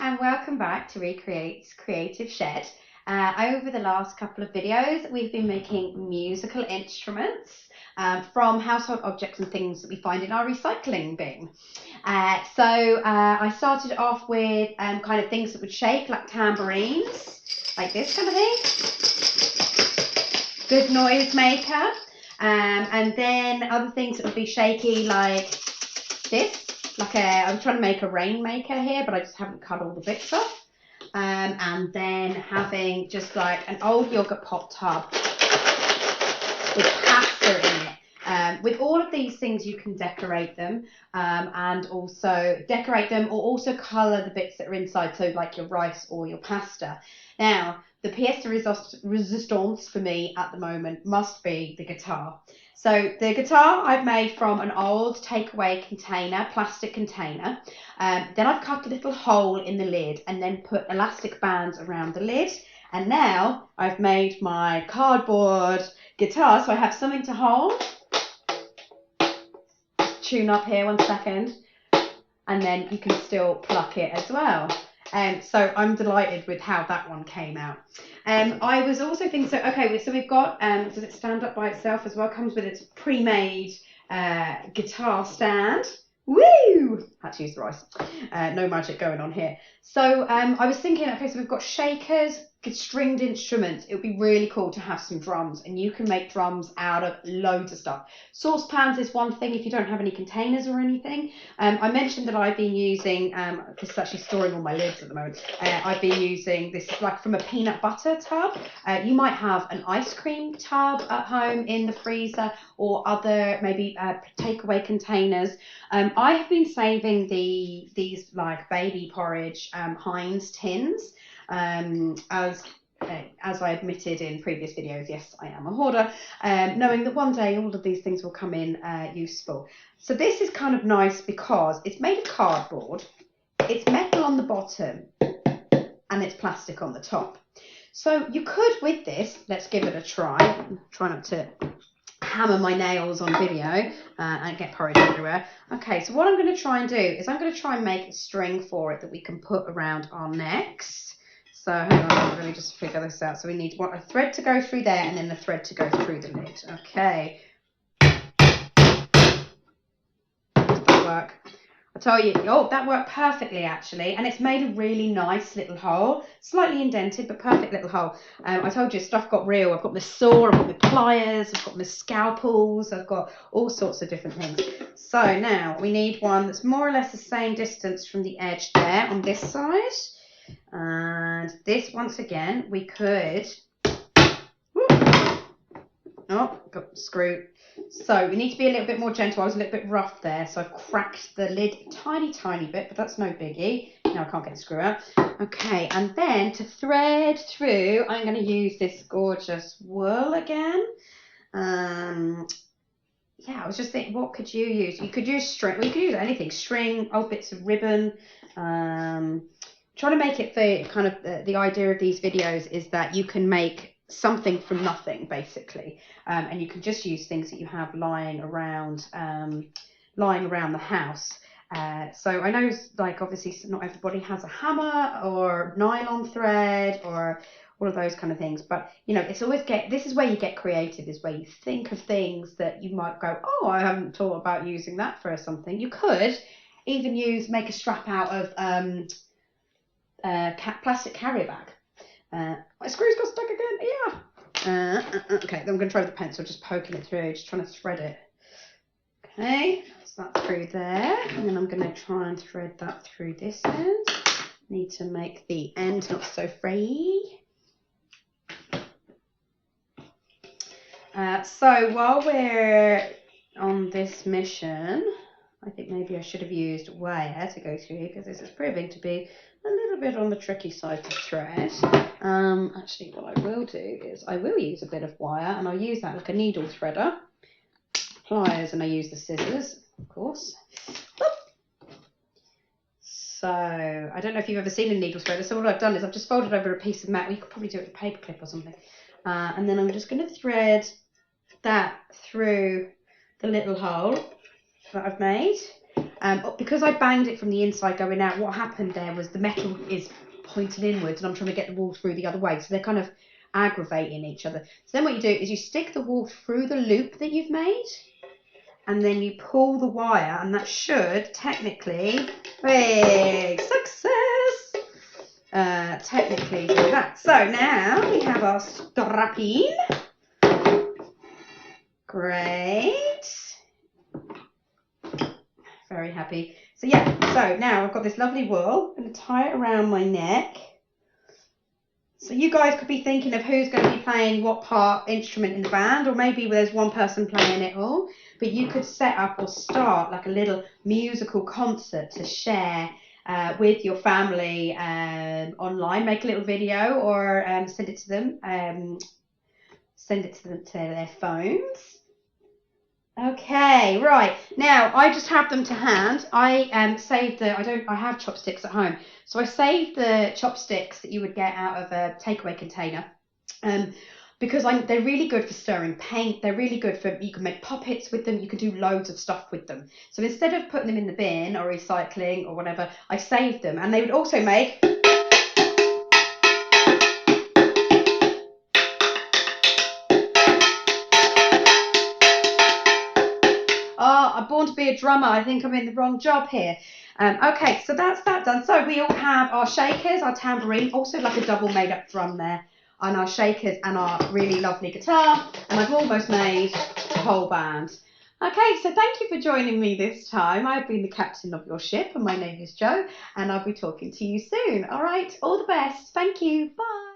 and welcome back to Recreate's Creative Shed. Over the last couple of videos we've been making musical instruments from household objects and things that we find in our recycling bin. I started off with kind of things that would shake, like tambourines, like this kind of thing. Good noise maker. And then other things that would be shaky, like this. I'm trying to make a rainmaker here, but I just haven't cut all the bits off. And then having just like an old yogurt pot tub with pasta in it. With all of these things, you can decorate them and also decorate them or also colour the bits that are inside, so like your rice or your pasta. Now, the pièce de resistance for me at the moment must be the guitar. So the guitar I've made from an old takeaway container, plastic container. Then I've cut a little hole in the lid and then put elastic bands around the lid. And now I've made my cardboard guitar, so I have something to hold. Tune up here 1 second. And then you can still pluck it as well. So I'm delighted with how that one came out. I was also thinking, so we've got, does it stand up by itself as well? Comes with its pre-made guitar stand. Woo! Had to use the rice. No magic going on here. So I was thinking, so we've got shakers, stringed instruments. It would be really cool to have some drums, and you can make drums out of loads of stuff. Saucepans is one thing if you don't have any containers or anything. I mentioned that I've been using, because it's actually storing all my lids at the moment, I've been using this like from a peanut butter tub. You might have an ice cream tub at home in the freezer or other maybe takeaway containers. I have been saving these like baby porridge Heinz tins. As I admitted in previous videos, yes, I am a hoarder, knowing that one day all of these things will come in useful. So this is kind of nice because it's made of cardboard, it's metal on the bottom, and it's plastic on the top. So you could, with this, let's give it a try. Try not to hammer my nails on video and get porridge everywhere. Okay, so what I'm going to try and do is I'm going to try and make a string for it that we can put around our necks. So hang on, let me just figure this out. So we need a thread to go through there and then a thread to go through the lid. Okay. Did that work? I tell you, oh, that worked perfectly actually. And it's made a really nice little hole. Slightly indented, but perfect little hole. I told you, stuff got real. I've got my saw, I've got my pliers, I've got my scalpels, I've got all sorts of different things. So now we need one that's more or less the same distance from the edge there on this side. And this, once again, we could, got screwed. So we need to be a little bit more gentle. I was a little bit rough there, so I've cracked the lid a tiny bit, but that's no biggie. Now I can't get the screw out. Okay, and then to thread through, I'm going to use this gorgeous wool again. Yeah, I was just thinking, what could you use? You could use string. Well, you could use anything. String, old bits of ribbon. Trying to make it for kind of the idea of these videos is that you can make something from nothing, basically, and you can just use things that you have lying around the house. So I know, like, obviously not everybody has a hammer or nylon thread or all of those kind of things, but you know, it's always this is where you get creative, is where you think of things that you might go, oh, I haven't thought about using that for something. You could even make a strap out of plastic carrier bag. My screws got stuck again. Yeah. Okay, then I'm going to try with the pencil, just poking it through, just trying to thread it. Okay, so that's through there, and then I'm going to try and thread that through this end. Need to make the end not so free. So while we're on this mission, I think maybe I should have used wire to go through, because this is proving to be a little bit on the tricky side to thread. Actually, what I will do is I will use a bit of wire, and I'll use that like a needle threader. Pliers, and I use the scissors, of course. So I don't know if you've ever seen a needle threader. So what I've done is I've just folded over a piece of mat. You could probably do it with a paper clip or something. And then I'm just going to thread that through the little hole that I've made. Because I banged it from the inside going out, what happened there was the metal is pointed inwards and I'm trying to get the wall through the other way. So they're kind of aggravating each other. So then what you do is you stick the wall through the loop that you've made and then you pull the wire and that should technically, hey, success, technically do that. So now we have our strapping. Great. Very happy. So yeah, so now I've got this lovely wool. I'm going to tie it around my neck. So you guys could be thinking of who's going to be playing what instrument in the band, or maybe there's one person playing it all, but you could set up or start like a little musical concert to share with your family online. Make a little video or send it to them to their phones. Okay, right. Now I just have them to hand. I saved I have chopsticks at home. So I saved the chopsticks that you would get out of a takeaway container. Because they're really good for stirring paint. They're really good for, you can make puppets with them. You can do loads of stuff with them. So instead of putting them in the bin or recycling or whatever, I saved them. And they would also make I'm born to be a drummer. I think I'm in the wrong job here. Okay, so that's that done. So we all have our shakers, our tambourine, also like a double made up drum there, and our shakers and our really lovely guitar. And I've almost made the whole band. Okay, so thank you for joining me this time. I've been the captain of your ship and my name is Jo, and I'll be talking to you soon. All right, all the best. Thank you. Bye.